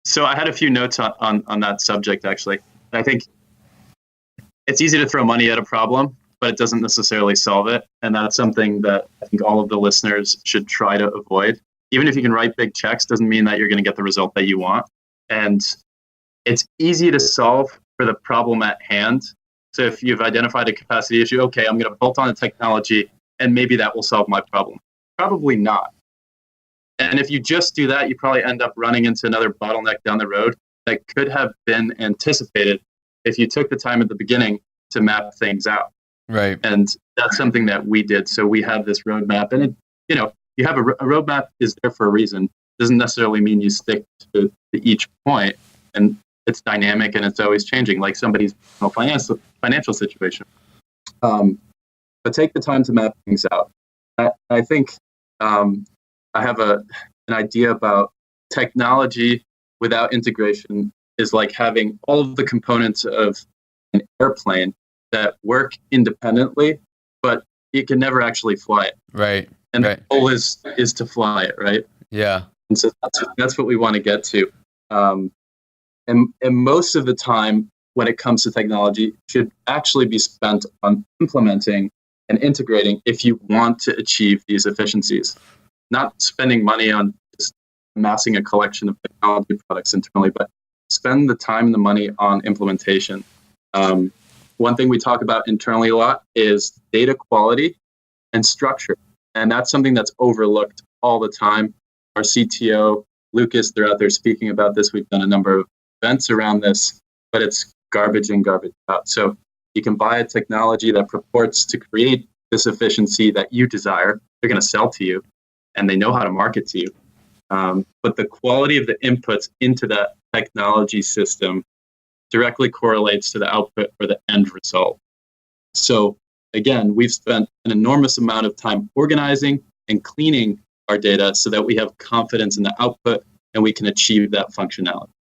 So I had a few notes on that subject, actually. I think it's easy to throw money at a problem, but it doesn't necessarily solve it. And that's something that I think all of the listeners should try to avoid. Even if you can write big checks, doesn't mean that you're going to get the result that you want. And it's easy to solve for the problem at hand. So if you've identified a capacity issue, okay, I'm going to bolt on a technology and maybe that will solve my problem. Probably not. And if you just do that, you probably end up running into another bottleneck down the road that could have been anticipated if you took the time at the beginning to map things out. Right. And that's something that we did. So we have this roadmap, and you have a roadmap is there for a reason. Doesn't necessarily mean you stick to each point, and it's dynamic and it's always changing, like somebody's financial situation. But take the time to map things out. I think I have an idea about technology without integration is like having all of the components of an airplane that work independently, but you can never actually fly it. Right. And the goal is to fly it, right? Yeah. And so that's what we want to get to. And most of the time when it comes to technology should actually be spent on implementing and integrating if you want to achieve these efficiencies, not spending money on just amassing a collection of technology products internally, but spend the time and the money on implementation. One thing we talk about internally a lot is data quality and structure. And that's something that's overlooked all the time. Our CTO, Lucas, they're out there speaking about this. We've done a number of events around this, but it's garbage in, garbage out. So you can buy a technology that purports to create this efficiency that you desire. They're going to sell to you, and they know how to market to you. But the quality of the inputs into that technology system directly correlates to the output or the end result. So again, we've spent an enormous amount of time organizing and cleaning our data so that we have confidence in the output and we can achieve that functionality.